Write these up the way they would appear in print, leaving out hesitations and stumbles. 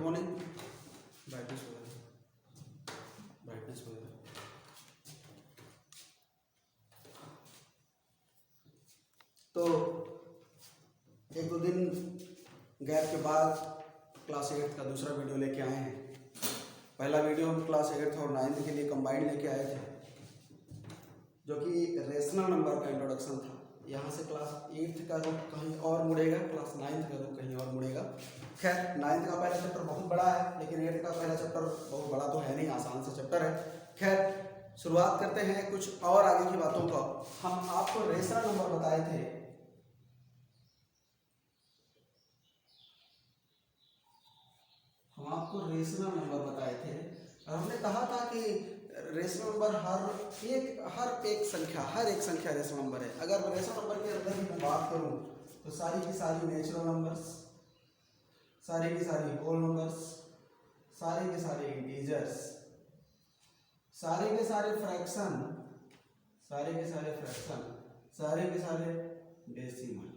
Morning. Brightness वगैरह तो एक दो दिन गैप के बाद क्लास 8 का दूसरा वीडियो लेके आए हैं। पहला वीडियो हम क्लास 8 और 9 के लिए कंबाइंड लेके आए थे, जो कि रेशनल नंबर का इंट्रोडक्शन था। यहाँ से क्लास 8 का रुख कहीं और मुड़ेगा, क्लास 9 का रुख कहीं और मुड़ेगा। खैर 9 का पहला चैप्टर बहुत बड़ा है, लेकिन 8 का पहला चैप्टर बहुत बड़ा तो है नहीं, आसान सा चैप्टर है। खैर शुरुआत करते हैं कुछ और आगे की बातों का। हम आपको रेशनल नंबर बताए थे, हम आपको रेशनल नंबर बताए थे और हमने कहा था कि रेशनल नंबर हर एक संख्या रेशनल नंबर है। अगर रेशनल नंबर के अंदर ही मैं बात करूं तो सारी की सारी नेचुरल नंबर्स, सारी की सारी होल नंबर्स, सारे के सारे इंटीजर्स, सारे के सारे फ्रैक्शन, सारे के सारे फ्रैक्शन, सारे के सारे डेसिमल,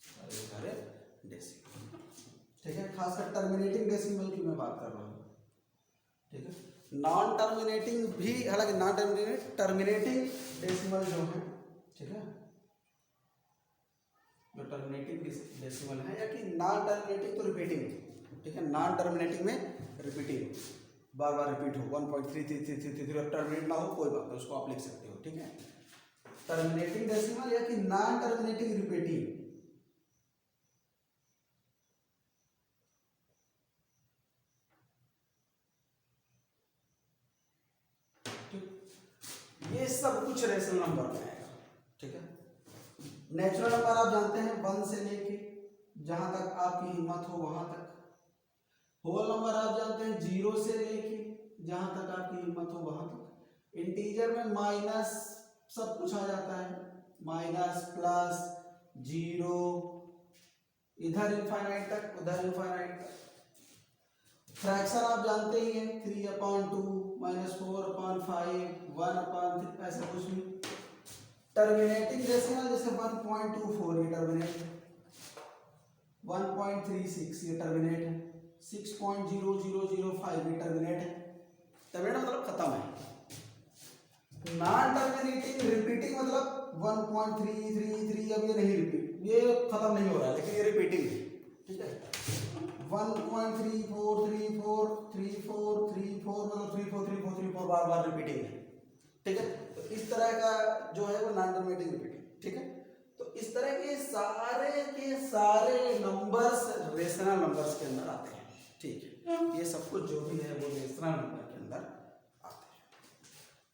सारे के सारे डेसिमल। ठीक है, खासकर टर्मिनेटिंग डेसिमल की मैं बात कर रहा हूँ। ठीक है, नॉन टर्मिनेटिंग भी, हालांकि नॉन टर्मिनेटिंग डेसिमल जो है, ठीक है, जो टर्मिनेटिंग डेसिमल है या कि नॉन टर्मिनेटिंग तो रिपीटिंग। ठीक है, नॉन टर्मिनेटिंग में रिपीटिंग, बार बार रिपीट हो, 1.3333 टर्मिनेट ना हो कोई बात नहीं, उसको आप लिख सकते हो। ठीक है, टर्मिनेटिंग डेसिमल या कि नॉन टर्मिनेटिंग रिपीटिंग। ये सब कुछ रेशनल नंबर में आएगा। ठीक है, नेचुरल नंबर आप जानते हैं 1 से लेके जहां तक आपकी हिम्मत हो वहां तक। होल नंबर आप जानते हैं 0 से लेके जहां तक आपकी हिम्मत हो वहां तक। इंटीजर में माइनस सब कुछ आ जाता है, माइनस प्लस जीरो, इधर इनफाइनाइट तक उधर इनफाइनाइट तक। फ्रैक्शन आप जानते ही हैं 3/2 -4/5 1/3, ऐसा कुछ नहीं। टर्मिनेटिंग डेसिमल जैसे 1.24 ये टर्मिनेट है, 1.36 ये टर्मिनेट है, 6.0005 ये टर्मिनेट है। टर्मिनेट मतलब खत्म है। नॉन टर्मिनेटिंग रिपीटिंग मतलब 1.333, अब ये नहीं रिपीट, ये खत्म नहीं हो रहा है, लेकिन ये रिपीटिंग है। ठीक है, 1.34343434 मतलब 343434 बार बार रिपीटिंग है। ठीक है, तो इस तरह का जो है वो नॉन टर्मिनेटिंग रिपीटिंग। ठीक है, तो इस तरह के सारे नंबर्स रेशनल नंबर्स के अंदर आते हैं। ठीक है, ये सब कुछ जो भी है वो रेशनल नंबर के अंदर आते हैं।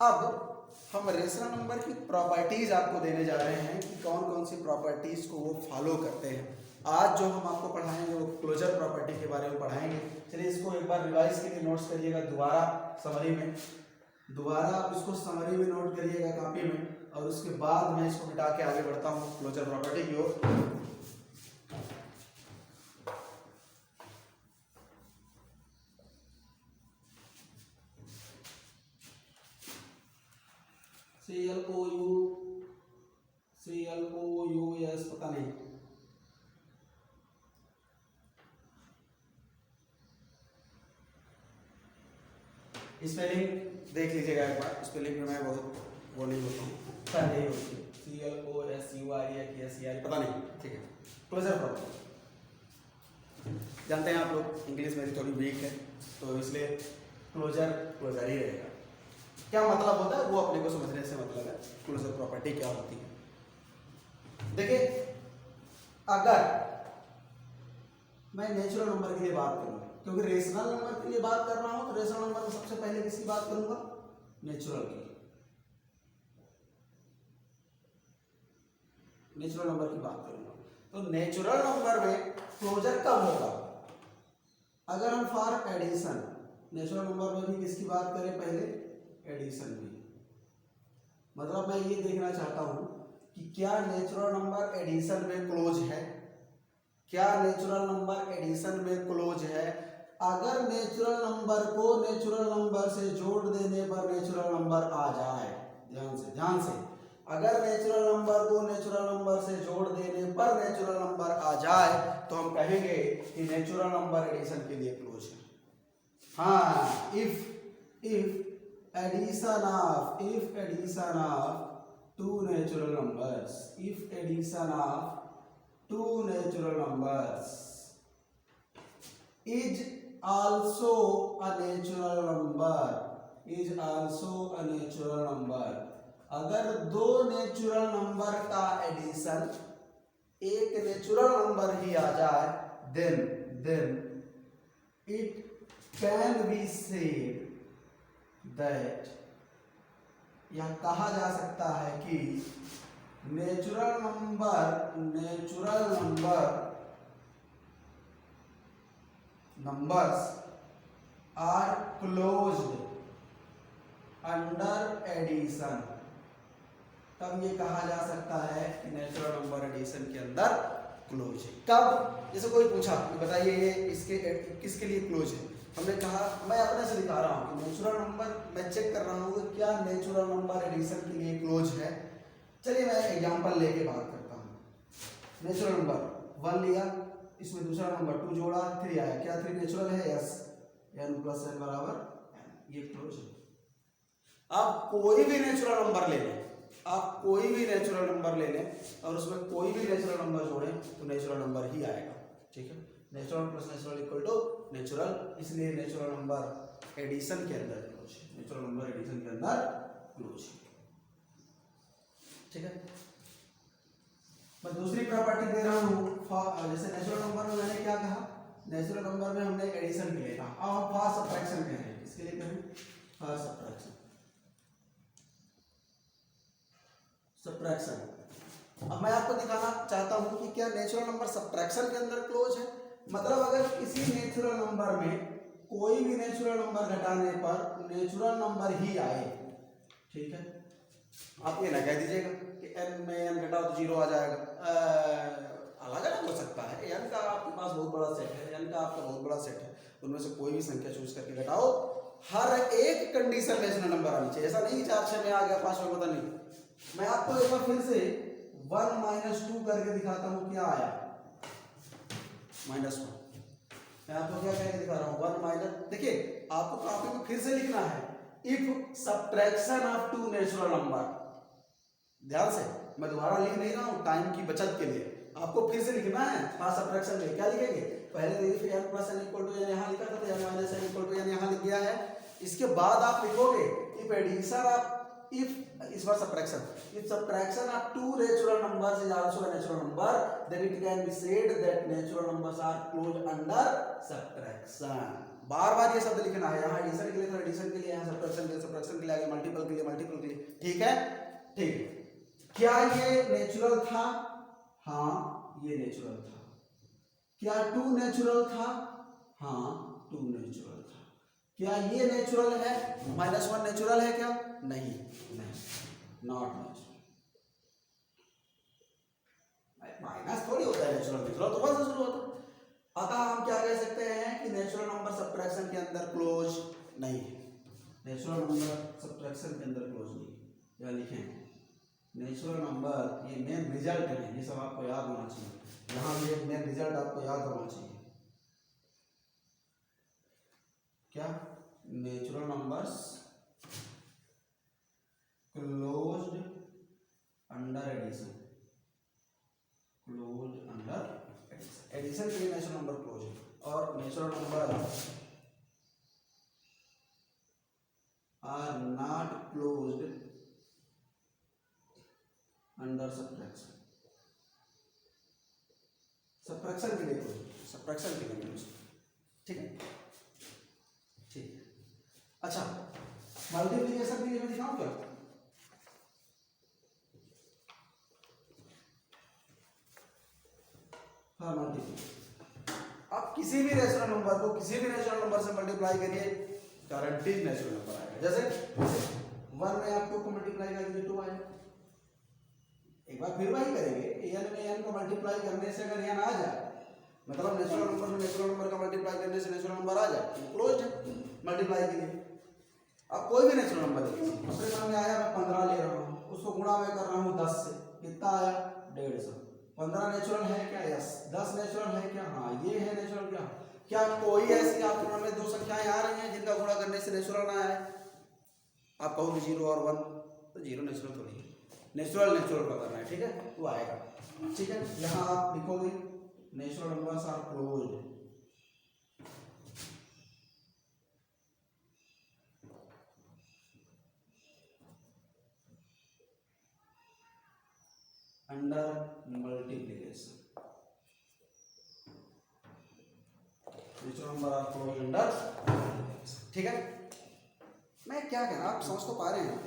अब हम रेशनल नंबर की प्रॉपर्टीज आपको देने जा रहे हैं कि कौन कौन सी प्रॉपर्टीज को वो फॉलो करते हैं। आज जो हम आपको पढ़ाएंगे वो क्लोजर प्रॉपर्टी के बारे में पढ़ाएंगे। चलिए इसको एक बार रिवाइज के लिए नोट्स करिएगा, दोबारा समरी में, दोबारा आप इसको समरी में नोट करिएगा कॉपी में, और उसके बाद मैं इसको मिटा के आगे बढ़ता हूँ क्लोजर प्रॉपर्टी की ओर। CLOUS पता नहीं, स्पेलिंग देख लीजिएगा एक बार। स्पेलिंग में मैं बहुत वो नहीं होता हूँ, पहले ही होती है CLOSURE पता नहीं। ठीक है, क्लोजर प्रॉपर्टी जानते हैं आप लोग, इंग्लिश मेरी थोड़ी वीक है तो इसलिए क्लोजर क्लोजर ही रहेगा। क्या मतलब होता है वो अपने को समझने से मतलब है, क्लोजर प्रॉपर्टी क्या होती है। देखिए, अगर मैं नेचुरल नंबर के लिए बात करूँ, क्योंकि रेशनल नंबर के लिए बात कर रहा हूं तो रेशनल नंबर में सबसे पहले किसकी बात करूंगा, नेचुरल की, नेचुरल नंबर की बात करूंगा। तो नेचुरल नंबर में क्लोजर कब होगा, अगर हम फॉर एडिशन, नेचुरल नंबर में भी किसकी बात करें, पहले एडिशन भी। मतलब मैं ये देखना चाहता हूं कि क्या नेचुरल नंबर एडिशन में क्लोज है, क्या नेचुरल नंबर एडिशन में क्लोज है। अगर नेचुरल नंबर को नेचुरल नंबर से जोड़ देने पर नेचुरल नंबर आ जाए, ध्यान से अगर नेचुरल नंबर को नेचुरल नंबर से जोड़ देने पर नेचुरल नंबर आ जाए तो हम कहेंगे कि नेचुरल नंबर एडिशन के लिए क्लोज है। हाँ, if addition of two natural numbers is also a natural number, अगर दो नेचुरल नंबर का एडिशन एक नेचुरल नंबर ही आ जाए then it can be said that, यह कहा जा सकता है कि natural numbers are closed under addition. तब ये कहा जा सकता है कि नेचुरल नंबर एडिशन के अंदर क्लोज है। कब? जैसे कोई पूछा कि बताइए ये इसके किसके लिए क्लोज है, हमने कहा मैं अपने से दिखा रहा हूँ कि नेचुरल नंबर मैं चेक कर रहा हूँ कि क्या नेचुरल नंबर एडिशन के लिए क्लोज है। चलिए मैं एग्जांपल लेके बात करता हूँ। नेचुरल नंबर 1 लिया, इसमें दूसरा नंबर 2 जोड़ा, 3 आया। क्या 3 नेचुरल है? यस, n + n = n, ये क्लोज है। आप कोई भी नेचुरल नंबर ले लें, और उसमें कोई भी नेचुरल नंबर जोड़ें तो नेचुरल नंबर ही आएगा। ठीक है, नेचुरल + नेचुरल = नेचुरल, इसलिए नेचुरल नंबर एडिशन के अंदर क्लोज है। ठीक है, मैं दूसरी प्रॉपर्टी दे रहा हूँ। जैसे नेचुरल नंबर में मैंने क्या कहा, नेचुरल नंबर में हमने एडिशन के लिए कहा, अब हम फार सब्ट्रैक्शन कह रहे हैं। इसके लिए कहें फार सब्ट्रैक्शन। अब मैं आपको दिखाना चाहता हूँ कि क्या नेचुरल नंबर सब्ट्रैक्शन के अंदर क्लोज है। मतलब अगर किसी नेचुरल नंबर में कोई भी नेचुरल नंबर घटाने पर नेचुरल नंबर ही आए, ठीक है, आप ये ना कह दीजिएगा कि n में n घटाओ तो 0 आ जाएगा। अलग अलग हो सकता है, n का आपके पास बहुत बड़ा सेट है, n का आपका बहुत बड़ा सेट है, उनमें से कोई भी संख्या चूज करके घटाओ। हर एक कंडीशन में नेचुरल नंबर आनी चाहिए। ऐसा नहीं 4-6 में आ गया, 5 में पता नहीं। मैं आपको एक बार फिर से 1 - 2 करके दिखाता हूँ क्या आया, -1। मैं आपको क्या करके दिखा रहा हूँ, 1 देखिए आपको कॉपी में फिर से लिखना है, if subtraction of 2 natural number. ध्यान से, मैं दोबारा लिख नहीं रहा हूँ टाइम की बचत के लिए, आपको फिर से लिखना है। फार सब्ट्रैक्शन में क्या लिखेंगे, पहले तो इफ n + n = n यहाँ लिखा था, तो n - n = n यहाँ लिख गया है। इसके बाद आप लिखोगे इफ एडिशन ऑफ इस बार subtraction, if subtraction of 2 natural numbers is also a natural number, then it can be said that natural numbers are closed under subtraction. बार-बार ये शब्द लिखना है, यहाँ एडिशन के लिए तो एडिशन के लिए, यहाँ सब्ट्रैक्शन के लिए, आगे मल्टीपल के लिए। ठीक है, ठीक। क्या ये नेचुरल था? हाँ, ये नेचुरल था। क्या 2 नेचुरल था? हाँ, 2 नेचुरल था। क्या ये नेचुरल है? -1 नेचुरल है क्या? नहीं, नॉट नेचुरल। माइनस थोड़ी होता है नेचुरल तो बस शुरू होता है। अतः हम क्या कह सकते हैं कि नेचुरल नंबर सब्ट्रैक्शन के अंदर क्लोज नहीं है। नेचुरल नंबर सब्ट्रैक्शन के अंदर क्लोज नहीं। या लिखें नेचुरल नंबर, ये मेन रिजल्ट है, ये सब आपको याद होना चाहिए। यहाँ ये मेन रिजल्ट आपको याद होना चाहिए। क्या natural numbers closed under addition, addition के लिए नेचुरल नंबर क्लोज है, और natural number are not closed under subtraction. Subtraction के लिए क्लोज। ठीक है, ठीक। अच्छा, मल्टीप्लिकेशन के लिए मैं दिखाऊं क्या? हाँ, मल्टीप्लिकेशन। आप किसी भी नेचुरल नंबर को किसी भी नेचुरल नंबर से मल्टीप्लाई करिए, गारंटीड नेचुरल नंबर आएगा। जैसे 1 में आप 2 को मल्टीप्लाई करेंगे 2 आएगा। एक बार फिर वही करेंगे, n में n को मल्टीप्लाई करने से अगर n आ जाए, मतलब नेचुरल नंबर में नेचुरल नंबर का मल्टीप्लाई करने से नेचुरल नंबर आ जाए, तो क्लोज्ड है मल्टीप्लाई के लिए। अब कोई भी नेचुरल नंबर लीजिए, अपने सामने आया, मैं 15 ले रहा हूँ, उसको गुणा मैं कर रहा हूँ 10 से, कितना आया 150। 15 नेचुरल है क्या? यस। 10 नेचुरल है क्या? हाँ। ये है नेचुरल क्या? क्या कोई ऐसी आपके मन में दो संख्याएं आ रही हैं जिनका गुणा करने से नेचुरल ना आए? आप कहोगे 0 और 1, तो 0 नेचुरल थोड़ी है, नेचुरल नेचुरल का करना है, ठीक है, तो आएगा। ठीक है, यहाँ आप लिखोगे natural numbers are closed under multiplication. Natural number are closed under, ठीक है। मैं क्या कह रहा हूं, आप समझ तो पा रहे हैं?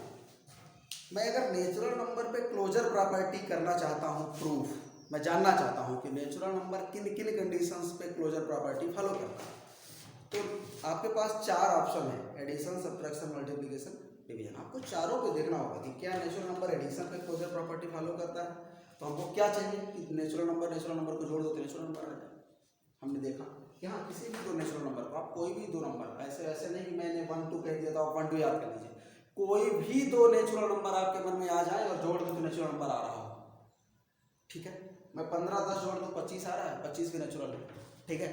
मैं अगर नेचुरल नंबर पे क्लोजर प्रॉपर्टी करना चाहता हूं, प्रूफ मैं जानना चाहता हूं कि नेचुरल नंबर किन किन कंडीशंस पे क्लोजर प्रॉपर्टी फॉलो करता है, तो आपके पास 4 ऑप्शन है, एडिशन, सब्ट्रैक्शन, मल्टीप्लिकेशन, डिवीजन। आपको चारों पे देखना होगा कि क्या नेचुरल नंबर एडिशन पे क्लोजर प्रॉपर्टी फॉलो करता है। तो हमको क्या चाहिए कि नेचुरल नंबर को जोड़ दो तो नेचुरल नंबर आ जाए। हमने देखा कि हाँ, किसी भी दो नेचुरल नंबर को, आप कोई भी दो नंबर, ऐसे नहीं कि मैंने 1 2 कह दिया था, आप 1 2 याद कर लीजिए, कोई भी दो नेचुरल नंबर आपके मन में आ जाए और जोड़ दो तो नेचुरल नंबर आ रहा हो, ठीक है। मैं 15 10 जोड़ दूं 25 आ रहा है, 25 भी नेचुरल है, ठीक है।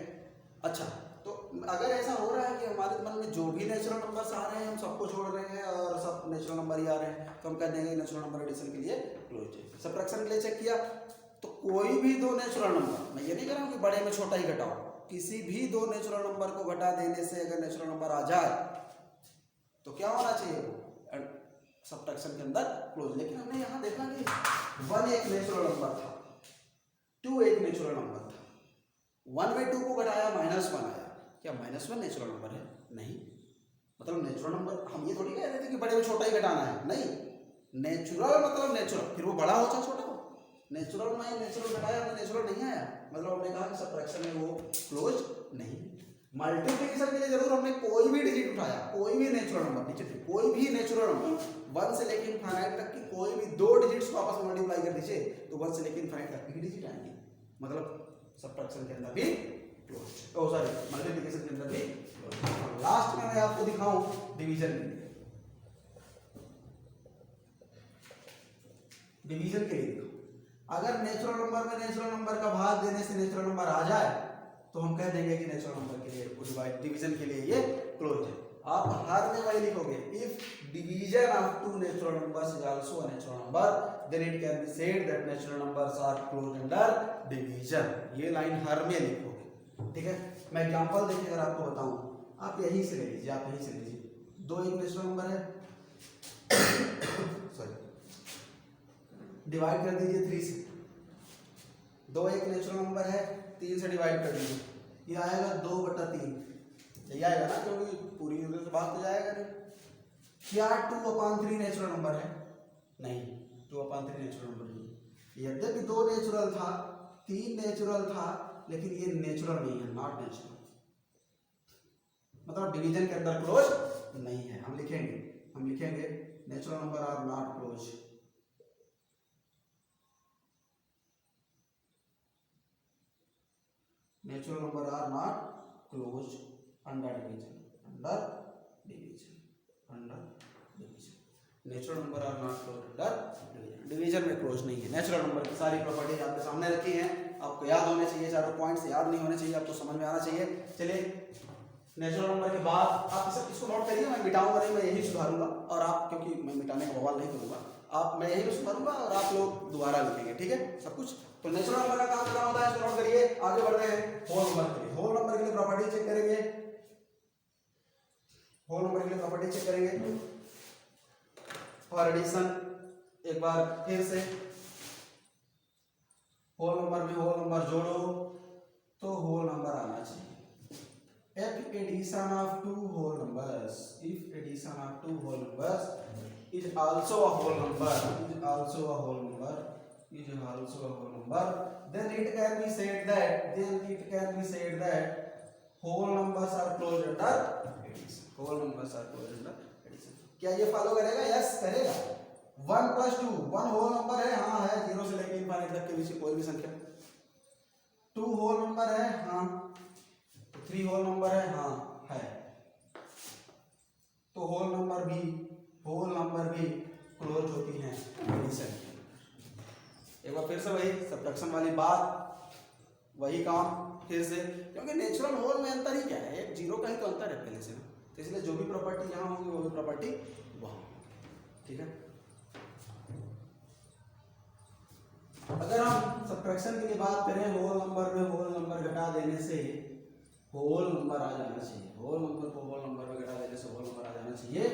अच्छा, तो अगर ऐसा हो रहा है कि हमारे मन में जो भी नेचुरल नंबर्स आ रहे हैं हम सबको जोड़ रहे हैं और सब नेचुरल नंबर ही आ रहे हैं, तो हम कह देंगे नेचुरल नंबर एडिशन के लिए क्लोज्ड है। सब्ट्रैक्शन के लिए चेक किया तो कोई भी दो नेचुरल नंबर, मैं ये नहीं कह रहा हूँ कि बड़े में छोटा ही घटाओ, किसी भी दो नेचुरल नंबर को घटा देने से अगर नेचुरल नंबर आ जाए तो क्या होना चाहिए, वो सब्ट्रैक्शन के अंदर क्लोज। लेकिन हमने यहाँ देखा कि 1 एक नेचुरल नंबर था, 2 एक नेचुरल नंबर था, 1 में 2 को घटाया -1 आया, क्या -1 नेचुरल नंबर है? नहीं। मतलब नेचुरल नंबर, हम ये थोड़ी कह रहे थे कि बड़े में छोटा ही घटाना है, नहीं, नेचुरल मतलब नेचुरल, फिर वो बड़ा हो चाहे छोटा हो, नेचुरल में नेचुरल घटाया तो नेचुरल नहीं आया, मतलब हमने कहा कि सब्ट्रैक्शन में वो क्लोज नहीं। मल्टीप्लिकेशन के लिए जरूर हमने कोई भी डिजिट उठाया, कोई भी नेचुरल नंबर, नीचे कोई भी नेचुरल नंबर 1 से लेकर इनफाइनाइट तक की कोई भी दो डिजिट्स को आपस में मल्टीप्लाई कर दीजिए तो 1 से लेकर इनफाइनाइट तक की डिजिट आएंगे, मतलब सब्ट्रैक्शन के अंदर भी क्लोज, ओ सॉरी मल्टीप्लिकेशन के अंदर भी क्लोज। लास्ट में मैं आपको दिखाऊं डिवीजन के लिए, डिवीजन के लिए अगर नेचुरल नंबर में नेचुरल नंबर का भाग देने से नेचुरल नंबर आ जाए तो हम कह देंगे कि नेचुरल नंबर के लिए डिवीजन के लिए ये क्लोज है। आप हर में वही लिखोगे, if division of 2 natural numbers is also a natural number then it can be said that natural numbers are close under division. ये लाइन हर में लिखोगे, ठीक है। मैं एग्जांपल देके अगर आपको बताऊं, आप यहीं से ले लीजिए, आप यहीं से ले लीजिए, 2 एक नेचुरल नंबर है सॉरी, डिवाइड कर दीजिए 3 से, 2 एक नेचुरल नंबर है, 3 से डिवाइड कर दीजिए, ये आएगा 2/3, यही आएगा ना, क्योंकि पूरी यूनिट से भाग तो जाएगा नहीं। क्या 2/3 नेचुरल नंबर है? नहीं, 2/3 नेचुरल नंबर नहीं। यद्यपि 2 नेचुरल था, 3 नेचुरल था, लेकिन ये नेचुरल नहीं है, नॉट नेचुरल, मतलब डिवीजन के अंदर क्लोज नहीं है। हम लिखेंगे natural number are not close, natural number are not close under division, natural number are not close under division में क्लोज नहीं है। नेचुरल नंबर की सारी प्रॉपर्टीज आपके सामने रखी हैं, आपको याद होने चाहिए, चारों पॉइंट्स याद नहीं होने चाहिए, आपको समझ में आना चाहिए। चलिए नेचुरल नंबर के बाद आप इसको नोट करिए, मैं मिटाऊंगा नहीं, मैं यही सुधारूंगा, और आप, क्योंकि मैं मिटाने का बवाल नहीं करूंगा, आप, मैं यही सुधारूंगा और आप लोग दोबारा लिखेंगे, ठीक है सब कुछ। तो नेचुरल नंबर का काम करना होता है, इसको नोट करिए। आगे बढ़ रहे हैं होल नंबर के लिए। होल नंबर के लिए प्रॉपर्टी चेक करेंगे, होल नंबर के लिए प्रॉपर्टी चेक करेंगे और एडिशन एक बार फिर से, होल नंबर में होल नंबर जोड़ो तो होल नंबर आना चाहिए। If addition of 2 whole numbers, if addition of 2 whole numbers is also a whole number, is also a whole number, is also a whole number, then it can be said that whole numbers are closed under addition. Whole numbers are closed under addition. क्या ये follow करेगा? Yes करेगा। 1 + 2 1 whole number है, हाँ है, 0 से लेकर infinite तक के बीच कोई भी संख्या। 2 होल नंबर है, हाँ। 3 होल नंबर है, हाँ है। तो होल नंबर भी क्लोज होती हैं सब्ट्रैक्शन वाली बात, वही काम फिर से, क्योंकि नेचुरल होल में अंतर ही क्या है, एक जीरो का ही तो अंतर है पहले से ना, तो इसलिए जो भी प्रॉपर्टी यहाँ होगी वो भी प्रॉपर्टी वहाँ, ठीक है। अगर हम सब्ट्रैक्शन के लिए बात करें, होल नंबर में होल नंबर घटा देने से होल नंबर आ जाना चाहिए, होल नंबर को होल नंबर में घटा देने से होल नंबर आ जाना चाहिए।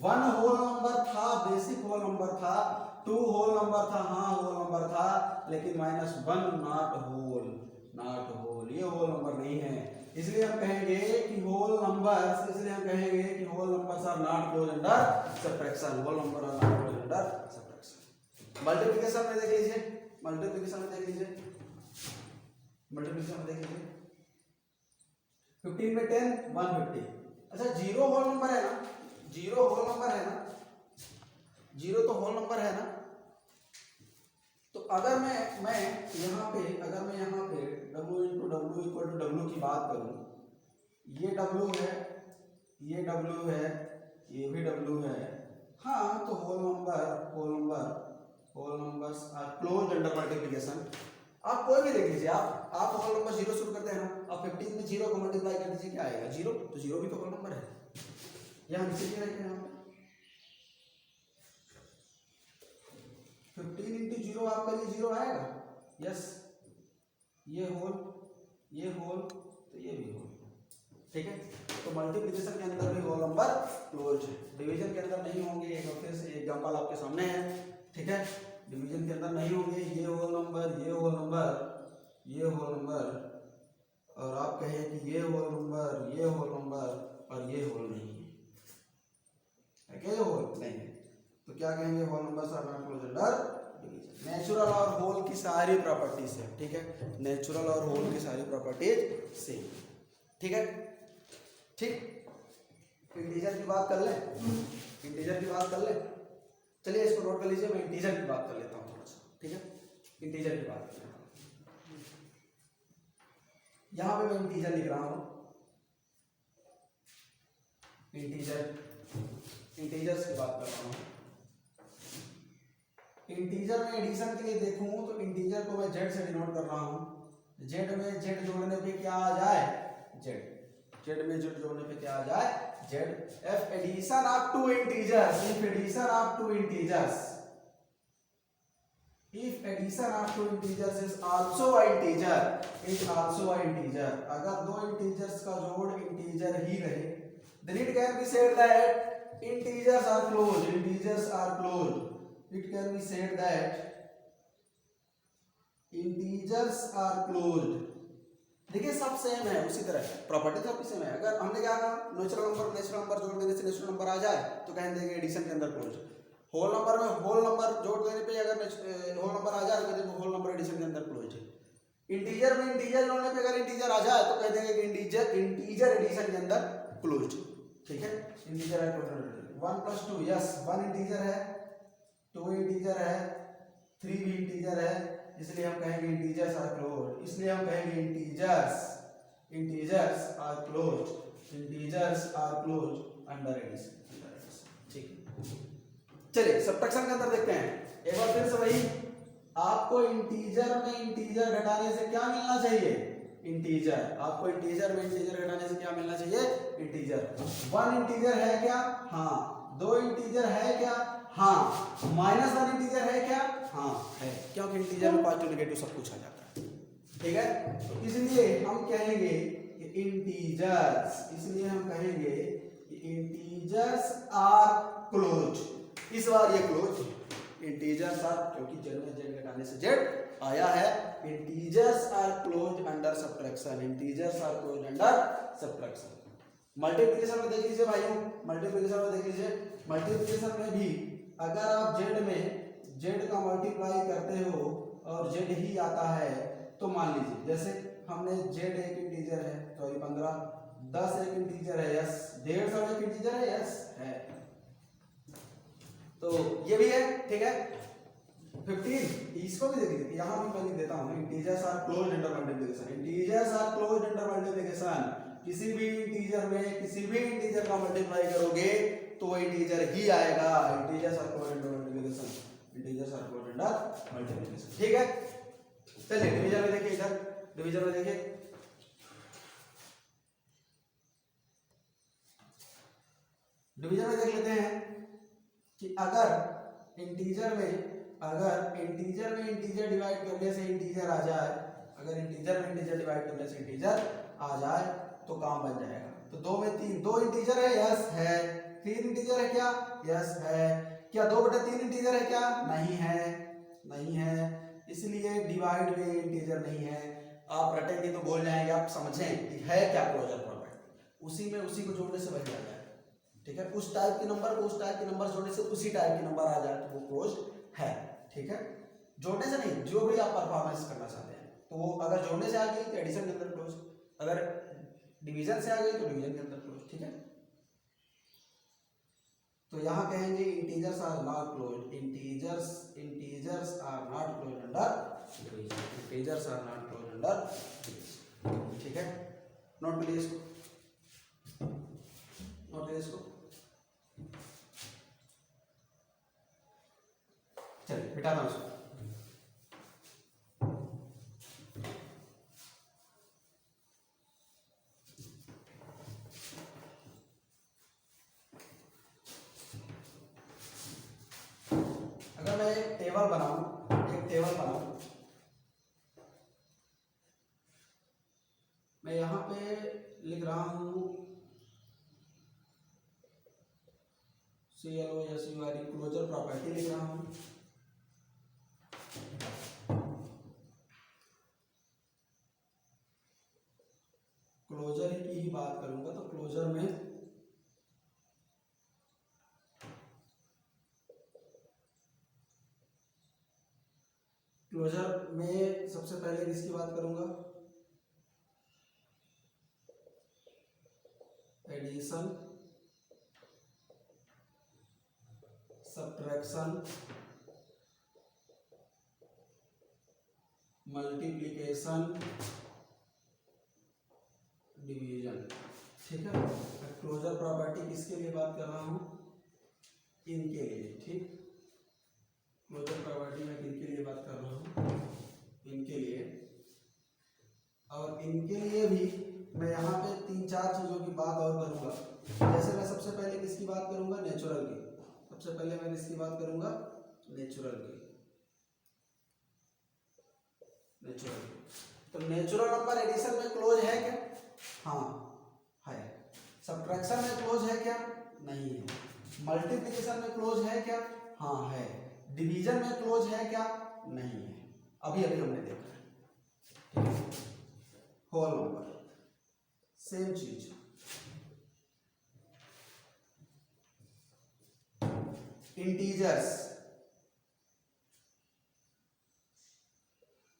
1 होल नंबर था, बेसिक होल नंबर था, 2 होल नंबर था, हाँ होल नंबर था, लेकिन -1 नॉट होल, ये होल नंबर नहीं है, इसलिए हम कहेंगे कि होल नंबर्स, इसलिए हम कहेंगे कि whole numbers are not close under subtraction, whole number are not close under subtraction. Multiplication में देख लीजिए, मल्टीप्लिकेशन में देख लीजिए, मल्टीप्लिकेशन में देख लीजिए, 15 में 10 150। अच्छा, जीरो होल नंबर है ना, जीरो होल नंबर है ना, जीरो तो होल नंबर है ना, तो अगर मैं यहाँ पे, अगर मैं यहाँ पे W into W equal to W की बात करूँ, ये W है, ये W है, ये भी W है, हाँ तो whole numbers are close under multiplication. आप कोई भी देख लीजिए, आप होल नंबर जीरो शुरू करते हैं ना, आप 15 में जीरो को मल्टीप्लाई कर दीजिए, क्या आएगा, जीरो, तो जीरो भी तो होल नंबर है, यह हम इसी तरह के 15 इंटू जीरो आपका ये जीरो आएगा, यस, ये होल तो ये भी होल, ठीक है। तो मल्टीप्लिकेशन के अंदर भी होल नंबर क्लोज है, डिवीजन के अंदर नहीं होंगे, एक बार फिर से एग्जांपल आपके सामने है, ठीक है, डिवीजन के अंदर नहीं होंगे, ये होल नंबर, ये होल नंबर, ये होल नंबर, और आप कहें कि ये होल नंबर, ये होल नंबर और ये होल नहीं है क्या, ये होल नहीं है, तो क्या कहेंगे, whole numbers are not close under division. Natural और होल की सारी प्रॉपर्टीज है, ठीक है, नेचुरल और होल की सारी प्रॉपर्टीज सेम, ठीक है, ठीक। इंटीजर की बात कर ले, इंटीजर की बात कर ले, चलिए इसको नोट कर लीजिए, मैं इंटीजर की बात कर लेता हूँ थोड़ा सा, ठीक है, इंटीजर की बात कर लेता हूँ, यहाँ पे मैं इंटीजर लिख रहा हूँ, इंटीजर्स की बात कर रहा हूँ। इंटीजर में एडिशन के लिए देखूं तो इंटीजर को मैं जेड से डिनोट कर रहा हूँ, जेड में जेड जोड़ने पे क्या आ जाए, जेड में जेड जोड़ने पे क्या आ जाए, Z. If addition of two integers, if addition of two integers, if addition of two integers is also a integer, is also a integer, अगर दो इंटीजर्स का जोड़ इंटीजर ही रहे, then it can be said that integers are closed, integers are closed, it can be said that integers are closed। देखिए सब same है, उसी तरह प्रॉपर्टी सब सेम है। अगर हमने क्या कहा, नेचुरल नंबर जोड़ देने से नेचुरल नंबर आ जाए तो कह देंगे एडिशन के अंदर क्लोज। होल नंबर में होल नंबर जोड़ देने पे अगर होल नंबर आ जाए तो कह देंगे होल नंबर एडिशन के अंदर क्लोज है। इंटीजर में इंटीजर जोड़ने पे अगर इंटीजर आ जाए तो कह देंगे कि इंटीजर एडिशन के अंदर क्लोज, ठीक है। इंटीजर है 1 + 2, यस 1 इंटीजर है, 2 इंटीजर है, 3 भी इंटीजर है, इसलिए हम कहेंगे इंटीजर्स आर क्लोज, इसलिए हम कहेंगे integers are close, integers are close under addition, ठीक। चलिए सब्ट्रैक्शन के अंदर देखते हैं एक बार फिर से वही, आपको इंटीजर में इंटीजर घटाने से क्या मिलना चाहिए, इंटीजर। आपको इंटीजर में इंटीजर घटाने से क्या मिलना चाहिए, इंटीजर। 1 इंटीजर है क्या, हाँ। 2 इंटीजर है क्या, हाँ। -1 इंटीजर है क्या, हाँ है, क्योंकि इंटीजर में पॉजिटिव नेगेटिव सब कुछ आ जाता है, ठीक है। तो इसलिए हम कहेंगे कि इंटीजर्स, इसलिए हम कहेंगे कि इंटीजर्स आर क्लोज। इस बार ये क्लोज इंटीजर्स आर, क्योंकि जेड में जेड घटाने से जेड आया है। Integers are close under subtraction, integers are close under subtraction. Multiplication में देख लीजिए भाइयों, मल्टीप्लिकेशन में देख लीजिए, मल्टीप्लिकेशन में भी अगर आप जेड में जेड का मल्टीप्लाई करते हो और जेड ही आता है तो मान लीजिए जैसे हमने जेड एक इंटीजर है, सॉरी 15, 10 एक इंटीजर है, यस, 150 एक इंटीजर है, यस है, तो ये भी है, ठीक है। 15 इसको भी देखिए, यहां भी मैं लिख देता हूं, integers are closed under multiplication, integers are closed under multiplication. किसी भी इंटीजर में किसी भी इंटीजर का मल्टीप्लाई करोगे तो इंटीजर ही आएगा, integers are closed under multiplication, integers are closed under multiplication, ठीक है। चलिए डिवीजन में देखिए, इधर डिवीजन में देखिए, डिवीजन में देख लेते हैं कि अगर इंटीजर में इंटीजर डिवाइड करने से इंटीजर आ जाए, अगर इंटीजर में इंटीजर डिवाइड करने से इंटीजर आ जाए तो काम बन जाएगा। तो 2 में 3, 2 इंटीजर है, यस है। 3 इंटीजर है क्या, यस है। क्या 2/3 इंटीजर है क्या, नहीं है, नहीं है, इसलिए डिवाइड में इंटीजर नहीं है। आप रटेंगे तो बोल जाएंगे, आप समझें कि है क्या क्लोजर प्रॉपर्टी, उसी में उसी को जोड़ने से वही आ जाए, ठीक है। उस टाइप के नंबर को उस टाइप के नंबर जोड़ने से उसी टाइप के नंबर आ जाए तो वो क्लोज है, ठीक है। जोड़ने से नहीं, जो भी आप परफॉर्मेंस करना चाहते हैं तो वो अगर जोड़ने से आ गई तो एडिशन के अंदर क्लोज, अगर डिवीजन से आ गई तो डिवीजन के अंदर क्लोज, ठीक है। तो यहाँ कहेंगे integers are not close, integers are not close under division, integers are not close under division, ठीक है। नोट करिए इसको, नोट करिए इसको। चलिए बिठा दो इसको। अगर मैं एक टेबल बनाऊं, मैं यहां पे लिख रहा हूं CLOSURE क्लोजर प्रॉपर्टी लिख रहा हूं। क्लोजर की ही बात करूंगा तो क्लोजर में सबसे पहले किसकी बात करूंगा, एडिशन, सब्ट्रैक्शन, मल्टीप्लिकेशन, डिवीजन, ठीक है। क्लोजर प्रॉपर्टी किसके लिए बात कर रहा हूं, इनके लिए, ठीक। क्लोजर प्रॉपर्टी में किनके लिए बात कर रहा हूं, इनके लिए। और इनके लिए भी मैं यहाँ पे 3-4 चीजों की बात और करूंगा। जैसे मैं सबसे पहले किसकी बात करूंगा, नेचुरल की, सबसे पहले मैं किसकी बात करूंगा, नेचुरल की, नेचुरल। तो नेचुरल नंबर एडिशन में क्लोज है क्या, हाँ है। सब्ट्रैक्शन में क्लोज है क्या, नहीं है। मल्टीप्लिकेशन में क्लोज है क्या, हाँ है। डिवीजन में क्लोज है क्या, नहीं है। अभी अभी हमने देखा है, ठीक है। होल नंबर सेम चीज, इंटीजर्स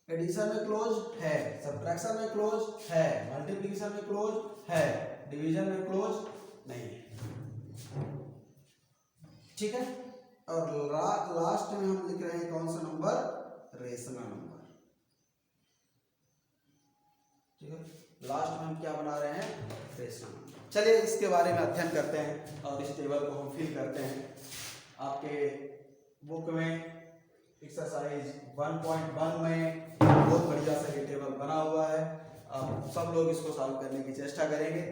एडिशन में क्लोज है, सब्ट्रैक्शन में क्लोज है, मल्टीप्लिकेशन में क्लोज है, डिवीजन में क्लोज नहीं है, ठीक है। और लास्ट में हम लिख रहे हैं कौन सा नंबर, रेशनल नंबर, ठीक है। लास्ट में हम क्या बना रहे हैं, रेशनल नंबर। चलिए इसके बारे में अध्ययन करते हैं और इस टेबल को हम फिल करते हैं। आपके बुक में एक्सरसाइज 1.1 में बहुत बढ़िया सा ये टेबल बना हुआ है। आप सब लोग इसको सॉल्व करने की चेष्टा करेंगे।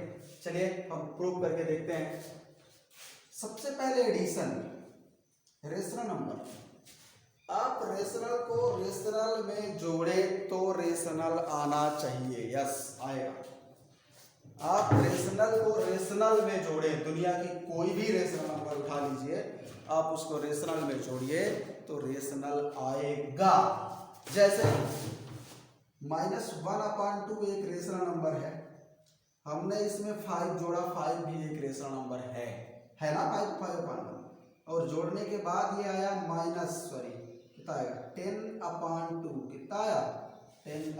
चलिए हम प्रूव करके देखते हैं। सबसे पहले एडिशन, रेशनल नंबर, आप रेशनल को रेशनल में जोड़े तो रेशनल आना चाहिए, यस आएगा। आप रेशनल को रेशनल में जोड़े, दुनिया की कोई भी रेशनल नंबर उठा लीजिए, आप उसको रेशनल में जोड़िए तो रेशनल आएगा। जैसे -1/2 एक रेशनल नंबर है, हमने इसमें 5 जोड़ा, 5 भी एक रेशनल नंबर है ना, 5/2। और जोड़ने के बाद ये आया कितना आएगा, 10/2, कितना आया, 10/2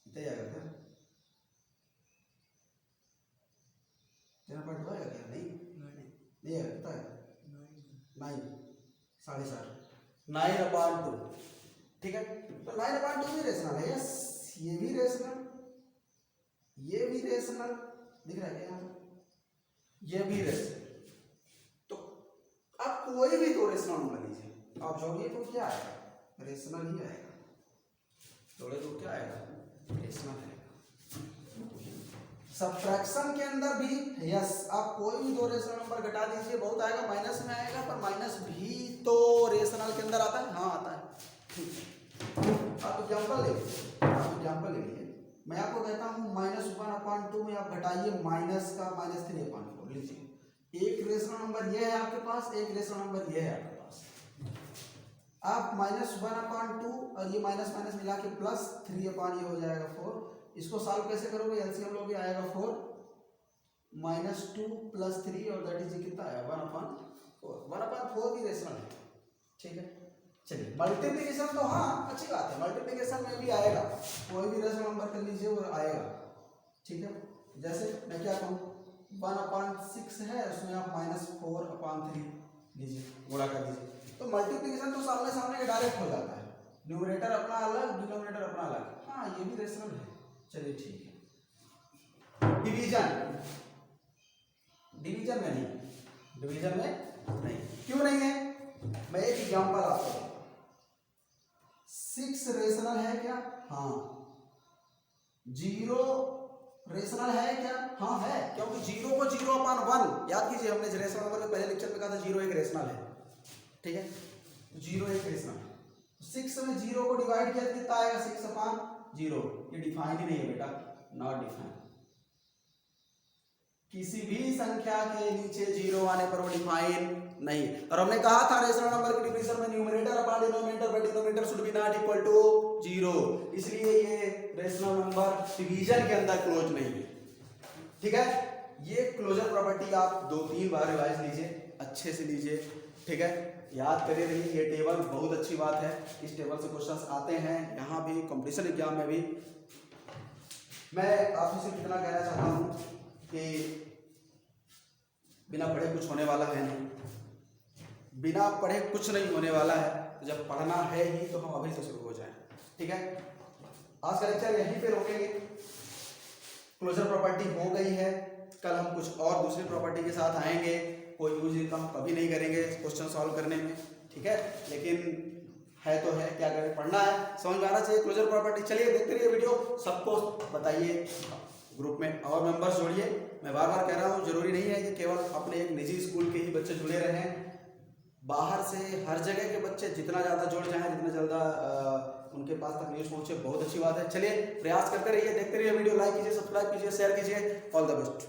आएगा क्या, 10/2 आएगा क्या, नहीं आएगा, कितना आएगा, 9, 4.5, 9/2, ठीक है। तो 9/2 भी रेशनल है, यस। ये भी रेशनल, ये भी रेशनल दिख रहा है क्या यहाँ, ये भी रेशनल। तो आप कोई भी दो रेशनल नंबर लीजिए, आप जोड़िए तो क्या आएगा, रेशनल ही आएगा, जोड़े तो क्या आएगा, रेशनल आएगा। सब्ट्रैक्शन के अंदर भी यस, आप कोई भी दो रेशनल नंबर घटा दीजिए, बहुत आएगा, माइनस में आएगा, पर माइनस भी तो रेशनल के अंदर आता है, हाँ आता है। आप एग्जाम्पल ले लीजिए, मैं आपको कहता हूँ -1/2 में आप घटाइए माइनस का -3/4, लीजिए एक रेशनल नंबर ये है आपके पास, एक रेशनल नंबर ये है आपके पास। आप -1/2 और ये माइनस माइनस मिला के +3 ये हो जाएगा 4। इसको सॉल्व कैसे करोगे, एलसीएम लोगे, आएगा 4 -2 + 3 और दैट इज कितना आया 1/4। 1/4 भी रेशनल है, ठीक है। चलिए मल्टीप्लिकेशन तो हाँ अच्छी बात है, मल्टीप्लिकेशन में भी आएगा, कोई भी रेशनल नंबर कर लीजिए वो आएगा, ठीक है। जैसे मैं क्या कहूँ 1/6 है, उसमें आप -4/3 लीजिए, गुणा कर दीजिए, तो मल्टीप्लिकेशन तो सामने सामने के डायरेक्ट हो जाता है, न्यूमरेटर अपना अलग डिनोमिनेटर अपना अलग, हाँ ये भी रेशनल है। चलिए ठीक है। डिवीजन में नहीं, क्यों नहीं है, मैं एक एग्जांपल आपको दूंगा। 6 रेशनल है क्या, हाँ। 0 रेशनल है क्या, हाँ है, क्योंकि 0 को 0/1 याद कीजिए, हमने रेशनल नंबर के पहले लेक्चर में कहा था 0 एक रेशनल है, ठीक है, 0 एक रेशनल। 6 में 0 को डिवाइड किया कितना आएगा 6/0, ये डिफाइन ही नहीं है बेटा, नॉट डिफाइन। किसी भी संख्या के नीचे 0 आने पर वो डिफाइन नहीं। और हमने कहा था रेशनल नंबर के डिवीजन में numerator upon denominator by denominator should be not equal to 0, इसलिए ये रेशनल नंबर डिवीजन के अंदर क्लोज नहीं है, ठीक है। ये क्लोजर प्रॉपर्टी आप 2-3 बार रिवाइज लीजिए, अच्छे से लीजिए, ठीक है, याद करे रहिए। ये टेबल बहुत अच्छी बात है, इस टेबल से क्वेश्चंस आते हैं यहाँ भी, कंपटीशन एग्जाम में भी। मैं आपसे कितना कहना चाहता हूँ कि बिना पढ़े कुछ होने वाला है नहीं, बिना पढ़े कुछ नहीं होने वाला है, तो जब पढ़ना है ही तो हम अभी से शुरू हो जाएं, ठीक है। आज का लेक्चर यहीं पे रोकेंगे, क्लोजर प्रॉपर्टी हो गई है, कल हम कुछ और दूसरी प्रॉपर्टी के साथ आएंगे, कोई यूज इनका हम कभी नहीं करेंगे क्वेश्चन सॉल्व करने में, ठीक है, लेकिन है तो है, क्या करें, पढ़ना है, समझ में आना चाहिए क्लोजर प्रॉपर्टी। चलिए देखते रहिए वीडियो, सबको बताइए, ग्रुप में और मेंबर्स जोड़िए। मैं बार बार कह रहा हूँ, जरूरी नहीं है कि केवल अपने एक निजी स्कूल के ही बच्चे जुड़े रहें, बाहर से हर जगह के बच्चे जितना ज़्यादा जुड़ जाएं, जितना ज़्यादा उनके पास तक न्यूज़ पहुँचे, बहुत अच्छी बात है। चलिए प्रयास करते रहिए, देखते रहिए वीडियो, लाइक कीजिए, सब्सक्राइब कीजिए, शेयर कीजिए, ऑल द बेस्ट।